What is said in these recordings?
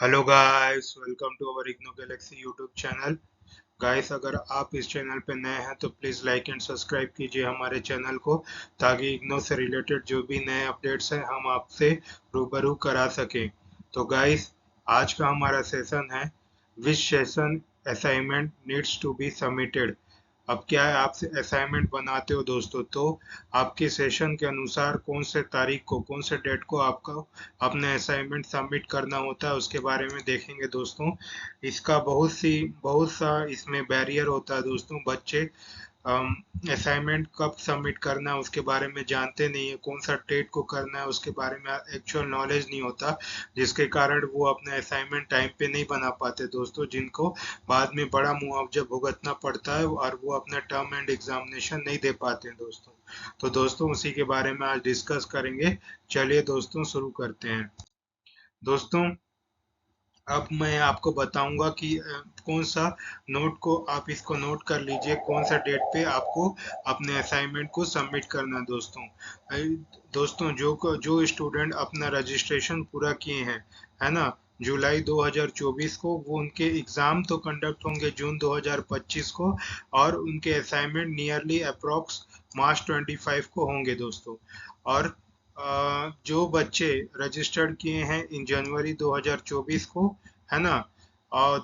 Hello guys, welcome to our IGNOU Galaxy YouTube channel. Guys, अगर आप इस चैनल पे नए हैं तो प्लीज़ लाइक एंड सब्सक्राइब कीजिए हमारे चैनल को, ताकि इग्नो से रिलेटेड जो भी नए अपडेट्स हैं हम आपसे रूबरू करा सकें। तो गाइस, आज का हमारा सेशन है which session assignment needs to be submitted. अब क्या है, आप असाइनमेंट बनाते हो दोस्तों, तो आपके सेशन के अनुसार कौन से तारीख को, कौन से डेट को आपको अपने असाइनमेंट सबमिट करना होता है, उसके बारे में देखेंगे दोस्तों। इसका बहुत सा इसमें बैरियर होता है दोस्तों। बच्चे असाइनमेंट कब सबमिट करना है उसके बारे में जानते नहीं है, कौन सा डेट को करना है उसके बारे में एक्चुअल नॉलेज नहीं होता, जिसके कारण वो अपने असाइनमेंट टाइम पे नहीं बना पाते दोस्तों, जिनको बाद में बड़ा मुआवजा भुगतना पड़ता है और वो अपना टर्म एंड एग्जामिनेशन नहीं दे पाते हैं दोस्तों। तो दोस्तों, उसी के बारे में आज डिस्कस करेंगे। चलिए दोस्तों, शुरू करते हैं। दोस्तों, अब मैं आपको बताऊंगा कि कौन सा नोट को, आप इसको नोट कर लीजिए, कौन सा डेट पे आपको अपने असाइनमेंट को सबमिट करना है दोस्तों। दोस्तों, जो स्टूडेंट अपना रजिस्ट्रेशन पूरा किए हैं, है ना, जुलाई 2024 को, वो उनके एग्जाम तो कंडक्ट होंगे जून 2025 को, और उनके असाइनमेंट नियरली अप्रोक्स मार्च 25 को होंगे दोस्तों। और जो बच्चे रजिस्टर्ड किए हैं इन जनवरी 2024 को, है ना,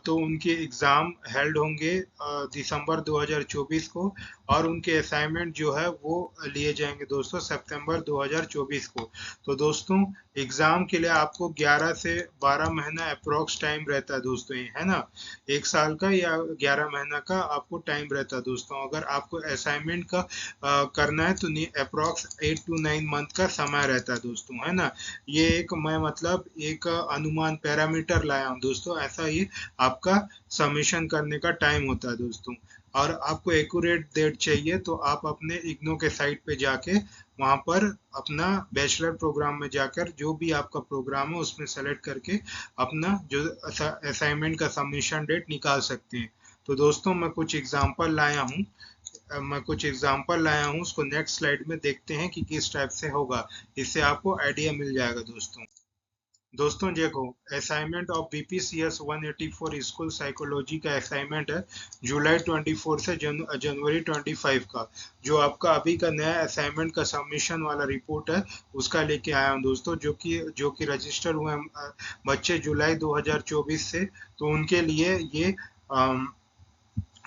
तो उनके एग्ज़ाम हेल्ड होंगे दिसंबर 2024 को, और उनके असाइनमेंट जो है वो लिए जाएंगे दोस्तों सितंबर 2024 को। तो दोस्तों, एग्ज़ाम के लिए आपको 11 से 12 महीना अप्रोक्स टाइम रहता है दोस्तों, ये है ना, एक साल का या 11 महीना का आपको टाइम रहता है दोस्तों। अगर आपको असाइनमेंट का करना है तो अप्रोक्स 8 to 9 मंथ का समय रहता है दोस्तों, है ना। ये एक, मैं मतलब एक अनुमान पैरामीटर लाया हूँ दोस्तों, ऐसा ही आपका सबमिशन करने का टाइम होता है दोस्तों। और आपको एक्यूरेट डेट चाहिए तो आप अपने इग्नो के साइट पे जाके वहाँ पर अपना बैचलर प्रोग्राम में जाकर जो भी आपका प्रोग्राम है उसमें सेलेक्ट करके अपना जो असाइनमेंट का सबमिशन डेट निकाल सकते हैं। तो दोस्तों, मैं कुछ एग्जांपल लाया हूँ, उसको नेक्स्ट स्लाइड में देखते हैं कि किस टाइप से होगा। इससे आपको आइडिया मिल जाएगा दोस्तों। दोस्तों देखो, असाइनमेंट ऑफ बीपीसीएस 184 स्कूल साइकोलॉजी का असाइनमेंट है जुलाई 24 से जनवरी 25 का। जो आपका अभी का नया असाइनमेंट का सबमिशन वाला रिपोर्ट है, उसका लेके आया हूँ दोस्तों, जो कि रजिस्टर हुए बच्चे जुलाई 2024 से, तो उनके लिए ये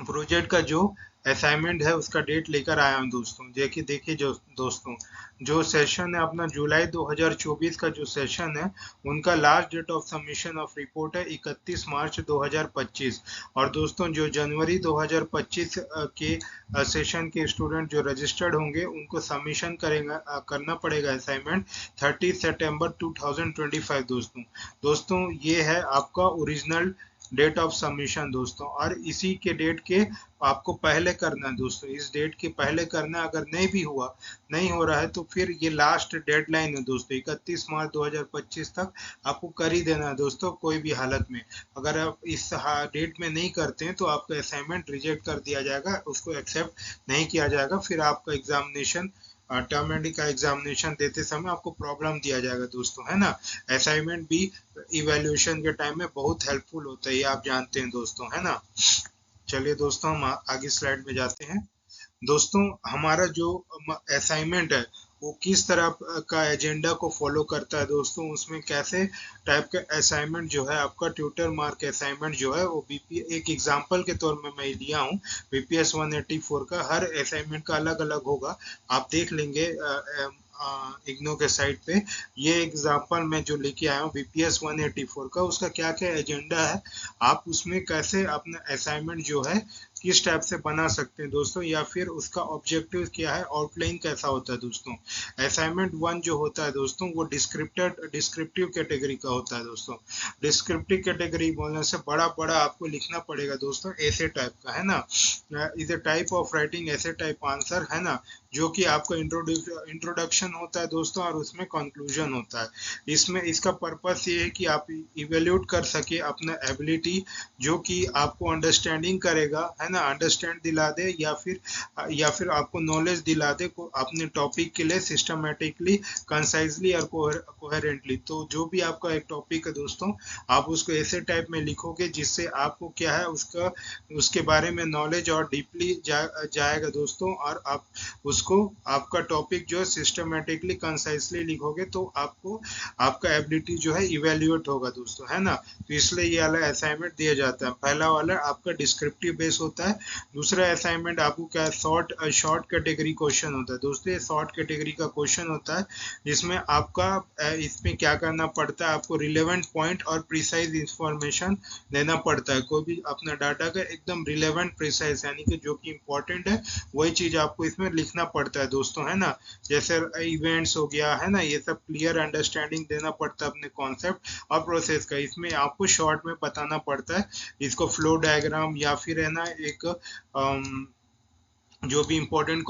प्रोजेक्ट का जो असाइनमेंट है उसका डेट लेकर आया हूँ दोस्तों। देखिए देखिए जो दोस्तों, जो सेशन है अपना जुलाई 2024 का जो सेशन है, उनका last date of submission of report है 31 मार्च 2025। और दोस्तों, जो जनवरी 2025 के सेशन के स्टूडेंट जो रजिस्टर्ड होंगे, उनको सबमिशन करना पड़ेगा असाइनमेंट 30 सितंबर 2025 दोस्तों। दोस्तों, ये है आपका ओरिजिनल डेट ऑफ सबमिशन दोस्तों, और इसी के डेट के आपको पहले करना है दोस्तों, इस डेट के पहले करना है। अगर नहीं हो रहा है तो फिर ये लास्ट डेडलाइन है दोस्तों, 31 मार्च 2025 तक आपको कर ही देना है दोस्तों, कोई भी हालत में। अगर आप इस डेट में नहीं करते हैं तो आपका असाइनमेंट रिजेक्ट कर दिया जाएगा, उसको एक्सेप्ट नहीं किया जाएगा, फिर आपका एग्जामिनेशन, टर्म एंड का एग्जामिनेशन देते समय आपको प्रॉब्लम दिया जाएगा दोस्तों, है ना। असाइनमेंट भी इवैल्यूएशन के टाइम में बहुत हेल्पफुल होता है, ये आप जानते हैं दोस्तों, है ना। चलिए दोस्तों, हम आगे स्लाइड में जाते हैं। दोस्तों, हमारा जो असाइनमेंट है वो किस तरह का एजेंडा को फॉलो करता है दोस्तों, उसमें कैसे टाइप का असाइनमेंट जो है, आपका ट्यूटर मार्क असाइनमेंट जो है, वो बीपी एक एग्जांपल के तौर में मैं लिया हूँ। बीपीएस 184 का हर असाइनमेंट का अलग अलग होगा, आप देख लेंगे इग्नो के साइट पे। ये एग्जांपल मैं जो लेके आया हूँ बीपीएस 184 का, उसका क्या क्या एजेंडा है, आप उसमें कैसे अपना असाइनमेंट जो है किस टाइप से बना सकते हैं दोस्तों, या फिर उसका ऑब्जेक्टिव क्या है, आउटलाइन कैसा होता है दोस्तों। असाइनमेंट 1 जो होता है दोस्तों, वो डिस्क्रिप्टिव कैटेगरी का होता है दोस्तों। डिस्क्रिप्टिव कैटेगरी बोलने से बड़ा बड़ा आपको लिखना पड़ेगा दोस्तों, ऐसे टाइप का, है ना। Is a type of writing ऐसे टाइप आंसर, है ना, जो कि आपका इंट्रोडक्शन होता है दोस्तों, और उसमें कंक्लूजन होता है। इसमें इसका पर्पस ये है कि आप इवेल्यूट कर सके अपना एबिलिटी, जो कि आपको अंडरस्टैंडिंग करेगा, है ना, अंडरस्टैंड दिला दे या फिर आपको नॉलेज दिला दे को अपने टॉपिक के लिए सिस्टमेटिकली, कंसाइजली और कोहेरेंटली। तो जो भी आपका एक टॉपिक है दोस्तों, आप उसको ऐसे टाइप में लिखोगे जिससे आपको क्या है उसके बारे में नॉलेज और डीपली जाएगा दोस्तों, और आप उसको आपका टॉपिक जो है सिस्टमेटिकली कंसाइजली लिखोगे तो आपको आपका एबिलिटी जो है इवेल्युएट होगा दोस्तों, है ना। तो इसलिए ये वाला असाइनमेंट दिया जाता है। पहला वाला आपका डिस्क्रिप्टिव बेस होता है, दूसरा असाइनमेंट आपको क्या है, शॉर्ट कैटेगरी क्वेश्चन होता है दोस्तों। ये शॉर्ट कैटेगरी का क्वेश्चन होता है जिसमें आपका इसमें क्या करना पड़ता है, आपको रिलेवेंट पॉइंट और प्रिसाइज इंफॉर्मेशन देना पड़ता है। कोई भी अपना डाटा का एकदम रिलेवेंट प्रिसाइज यानी कि जो कि इंपॉर्टेंट है वही चीज आपको इसमें लिखना पड़ता है दोस्तों, है ना। जैसे इवेंट्स हो गया, है ना, ये सब क्लियर अंडरस्टैंडिंग देना पड़ता है अपने कॉन्सेप्ट और प्रोसेस का। इसमें आपको शॉर्ट में बताना पड़ता है इसको, फ्लो डायग्राम या फिर है ना एक जो भी इंपॉर्टेंट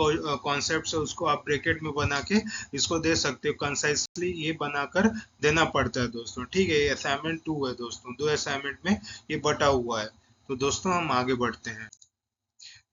कॉन्सेप्ट है उसको आप ब्रैकेट में बना के इसको दे सकते हो। कंसाइसली ये बनाकर देना पड़ता है दोस्तों, ठीक है। ये असाइनमेंट 2 है दोस्तों, 2 असाइनमेंट में ये बटा हुआ है। तो दोस्तों हम आगे बढ़ते हैं।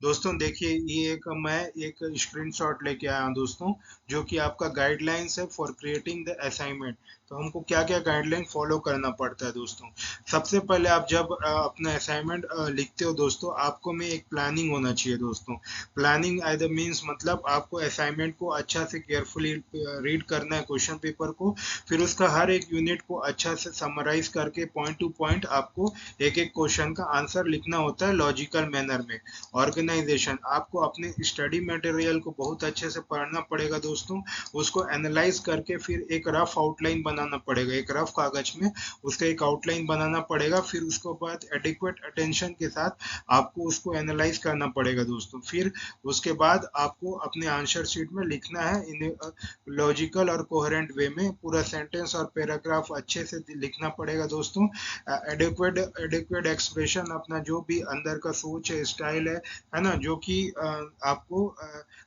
दोस्तों देखिए, ये मैं एक स्क्रीनशॉट लेके आया हूँ दोस्तों, जो कि आपका गाइडलाइंस है फॉर क्रिएटिंग द असाइनमेंट। तो हमको क्या क्या गाइडलाइन फॉलो करना पड़ता है दोस्तों। सबसे पहले आप जब अपना असाइनमेंट लिखते हो दोस्तों, आपको में एक प्लानिंग होना चाहिए दोस्तों। प्लानिंग एज द मीन्स मतलब आपको असाइनमेंट को अच्छा से केयरफुली रीड करना है, क्वेश्चन पेपर को, फिर उसका हर एक यूनिट को अच्छा से समराइज करके पॉइंट टू पॉइंट आपको एक एक क्वेश्चन का आंसर लिखना होता है लॉजिकल मैनर में। ऑर्गेनाइजेशन, आपको अपने स्टडी मटेरियल को बहुत अच्छे से पढ़ना पड़ेगा दोस्तों, उसको एनालाइज करके फिर एक रफ आउटलाइन बनाना पड़ेगा, एक रफ कागज में उसका एक आउटलाइन बनाना पड़ेगा। फिर उसके बाद एडिक्वेट अटेंशन के साथ आपको उसको एनालाइज करना पड़ेगा दोस्तों। फिर उसके बाद आपको अपने आंसर शीट में लिखना है इन लॉजिकल और कोहेरेंट वे में, पूरा सेंटेंस और पैराग्राफ अच्छे से लिखना पड़ेगा दोस्तों। एडिक्वेट एक्सप्रेशन, अपना जो भी अंदर का सोच है, स्टाइल है ना, जो कि आपको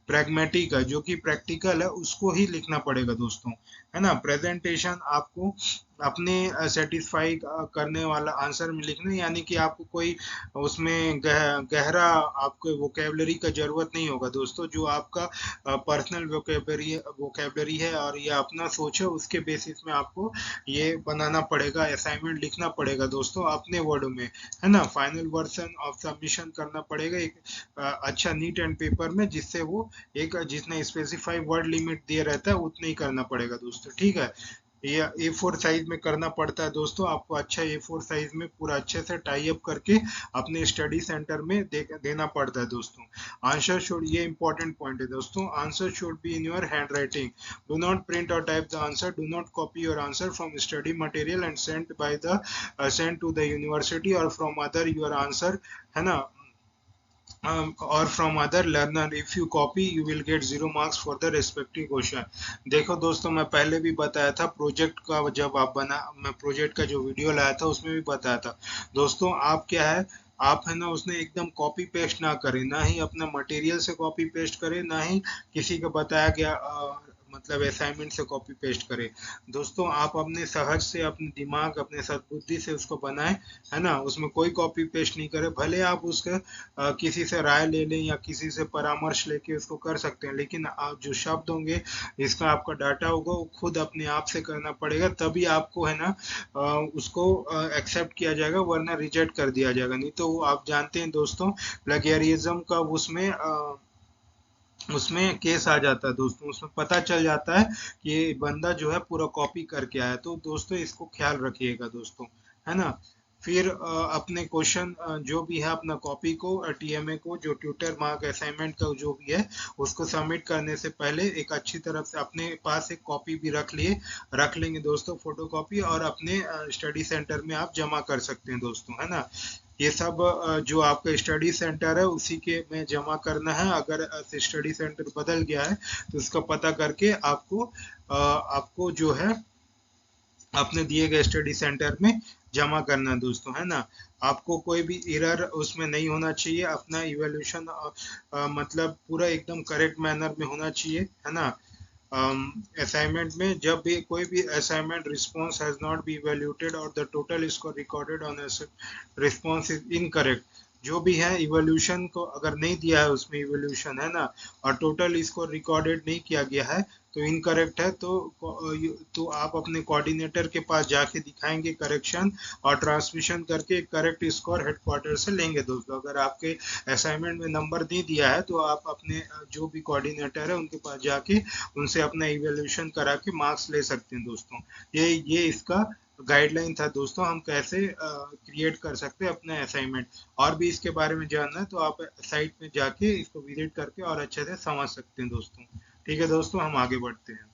प्रैग्मेटिक है, जो कि प्रैक्टिकल है, उसको ही लिखना पड़ेगा दोस्तों, है ना। प्रेजेंटेशन आपको अपने सेटिस्फाई करने वाला आंसर में लिखना, यानी कि आपको कोई उसमें गहरा आपको वोकेबलरी का जरूरत नहीं होगा दोस्तों। जो आपका पर्सनल वोकेबलरी है और ये अपना सोच है, उसके बेसिस में आपको ये बनाना पड़ेगा, असाइनमेंट लिखना पड़ेगा दोस्तों अपने वर्ड में, है ना। फाइनल वर्जन ऑफ सबमिशन करना पड़ेगा एक अच्छा नीट एंड पेपर में, जिससे वो एक जितना स्पेसिफाई वर्ड लिमिट दिया रहता है उतना ही करना पड़ेगा दोस्तों, ठीक है। ये A4 साइज में करना पड़ता है दोस्तों, आपको अच्छा A4 साइज में पूरा अच्छे से टाई अप करके अपने स्टडी सेंटर में देना पड़ता है दोस्तों। आंसर शुड, ये इंपॉर्टेंट पॉइंट है दोस्तों, answer should be in your handwriting. Do not print और type the answer, do not copy your answer from study material and send to the university और फ्रॉम अदर योर आंसर, है ना, or from other learner. If you copy you will get 0 marks for the respective question. देखो दोस्तों, मैं पहले भी बताया था प्रोजेक्ट का, जब मैं प्रोजेक्ट का जो वीडियो लाया था उसमें भी बताया था दोस्तों, आप क्या है, आप है ना उसने एकदम कॉपी पेस्ट ना करें, ना ही अपना मटेरियल से कॉपी पेस्ट करें, ना ही किसी का बताया गया मतलब असाइनमेंट से कॉपी पेस्ट करें दोस्तों। आप अपने सहज से, अपने दिमाग, अपने सद्बुद्धि से उसको बनाएं, है ना, उसमें कोई कॉपी पेस्ट नहीं करें। भले आप उसके किसी से राय ले लें या किसी से परामर्श लेके उसको कर सकते हैं, लेकिन आप जो शब्द होंगे, इसका आपका डाटा होगा, वो खुद अपने आप से करना पड़ेगा, तभी आपको है ना उसको एक्सेप्ट किया जाएगा, वरना रिजेक्ट कर दिया जाएगा। नहीं तो आप जानते हैं दोस्तों, प्लेगियरिज्म का उसमें केस आ जाता है दोस्तों, उसमें पता चल जाता है कि ये बंदा जो है पूरा कॉपी करके आया। तो दोस्तों इसको ख्याल रखिएगा दोस्तों, है ना। फिर अपने क्वेश्चन जो भी है अपना कॉपी को, टीएमए को, जो ट्यूटर मार्क असाइनमेंट का जो भी है, उसको सबमिट करने से पहले एक अच्छी तरफ से अपने पास एक कॉपी भी रख लेंगे दोस्तों, फोटो कॉपी, और अपने स्टडी सेंटर में आप जमा कर सकते हैं दोस्तों, है ना। ये सब जो आपका स्टडी सेंटर है उसी के में जमा करना है। अगर स्टडी सेंटर बदल गया है तो उसका पता करके आपको जो है अपने दिए गए स्टडी सेंटर में जमा करना दोस्तों, है ना। आपको कोई भी एरर उसमें नहीं होना चाहिए, अपना इवैल्यूएशन मतलब पूरा एकदम करेक्ट मैनर में होना चाहिए, है ना। असाइनमेंट में जब भी कोई भी assignment response has not be evaluated और the total score recorded on response is incorrect, जो भी है इवोल्यूशन को अगर नहीं दिया है उसमें इवोल्यूशन है ना, और टोटल इसको रिकॉर्डेड नहीं किया गया है तो इनकरेक्ट है, तो आप अपने कोऑर्डिनेटर के पास जाके दिखाएंगे करेक्शन और ट्रांसमिशन करके करेक्ट स्कोर हेडक्वार्टर से लेंगे दोस्तों। अगर आपके असाइनमेंट में नंबर नहीं दिया है तो आप अपने जो भी कोऑर्डिनेटर है उनके पास जाके उनसे अपना इवोल्यूशन करा के मार्क्स ले सकते हैं दोस्तों। ये इसका गाइडलाइन था दोस्तों, हम कैसे क्रिएट कर सकते हैं अपने असाइनमेंट। और भी इसके बारे में जानना है तो आप साइट में जाके इसको विजिट करके और अच्छे से समझ सकते हैं दोस्तों। ठीक है दोस्तों, हम आगे बढ़ते हैं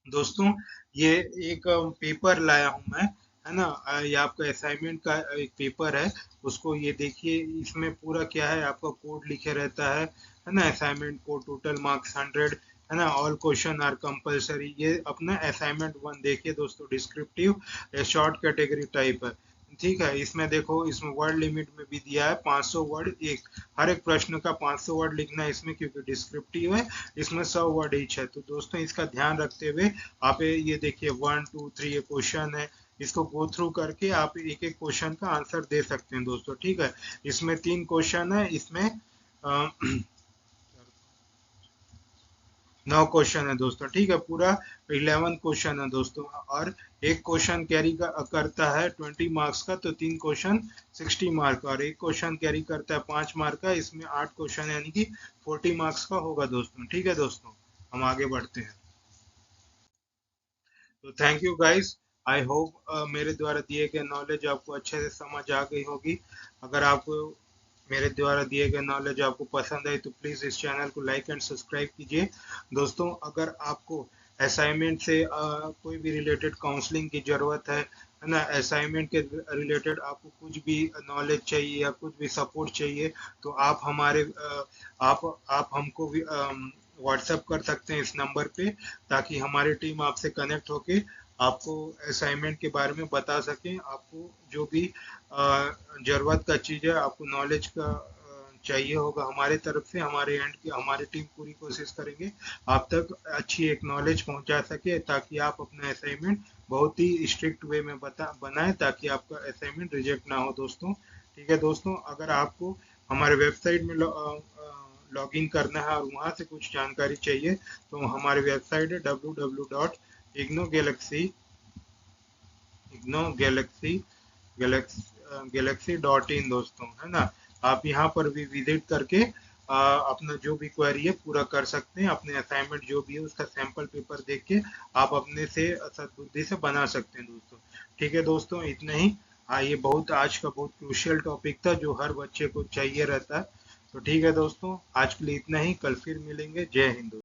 दोस्तों। ये एक पेपर लाया हूँ मैं, है ना। ये आपका असाइनमेंट का एक पेपर है, उसको ये देखिए, इसमें पूरा क्या है आपका कोड लिखे रहता है ना। असाइनमेंट कोड, टोटल मार्क्स 100, है ना। All question are compulsory. ये अपना असाइनमेंट 1 देखिए दोस्तों, डिस्क्रिप्टिव शॉर्ट कैटेगरी टाइप है, ठीक है। इसमें देखो, इसमें वर्ड लिमिट में भी दिया है 500 वर्ड, एक हर एक प्रश्न का 500 वर्ड लिखना है इसमें, क्योंकि डिस्क्रिप्टिव है, इसमें 100 वर्ड ईच है। तो दोस्तों इसका ध्यान रखते हुए आप ये देखिए 1 2 3 ये क्वेश्चन है, इसको गो थ्रू करके आप एक एक क्वेश्चन का आंसर दे सकते हैं दोस्तों, ठीक है। इसमें 3 क्वेश्चन है, इसमें 9 क्वेश्चन है दोस्तों, ठीक है। पूरा 11 क्वेश्चन है दोस्तों, और एक क्वेश्चन कैरी करता है 20 मार्क्स का, तो 3 क्वेश्चन 60 मार्क, और एक क्वेश्चन कैरी करता है 5 मार्क का, इसमें 8 क्वेश्चन यानी कि 40 मार्क्स का होगा दोस्तों, ठीक है दोस्तों। हम आगे बढ़ते हैं। तो thank you guys, I hope मेरे द्वारा दिए गए नॉलेज आपको अच्छे से समझ आ गई होगी। अगर आपको मेरे द्वारा दिए गए नॉलेज आपको पसंद आई तो प्लीज़ इस चैनल को लाइक एंड सब्सक्राइब कीजिए दोस्तों। अगर आपको असाइनमेंट से कोई भी रिलेटेड काउंसलिंग की ज़रूरत है ना, असाइनमेंट के रिलेटेड आपको कुछ भी नॉलेज चाहिए या कुछ भी सपोर्ट चाहिए, तो आप हमारे आप हमको भी व्हाट्सएप कर सकते हैं इस नंबर पे, ताकि हमारी टीम आपसे कनेक्ट होके आपको असाइनमेंट के बारे में बता सकें। आपको जो भी ज़रूरत का चीज़ है, आपको नॉलेज का चाहिए होगा हमारे तरफ से, हमारे एंड की हमारी टीम पूरी कोशिश करेंगे आप तक अच्छी एक नॉलेज पहुंचा सके, ताकि आप अपना असाइनमेंट बहुत ही स्ट्रिक्ट वे में बनाएं, ताकि आपका असाइनमेंट रिजेक्ट ना हो दोस्तों। ठीक है दोस्तों, अगर आपको हमारे वेबसाइट में लॉग इन करना है और वहाँ से कुछ जानकारी चाहिए तो हमारी वेबसाइट है www.ignogalaxy galaxy.in दोस्तों, है ना। आप यहाँ पर भी विजिट करके अपना जो भी क्वेरी है पूरा कर सकते हैं। अपने असाइनमेंट जो भी है उसका सैंपल पेपर देख के आप अपने से सद्बुद्धि से बना सकते हैं दोस्तों। ठीक है दोस्तों, इतना ही। ये बहुत आज का बहुत क्रूशियल टॉपिक था जो हर बच्चे को चाहिए रहता है। तो ठीक है दोस्तों, आज के लिए इतना ही, कल फिर मिलेंगे। जय हिंद।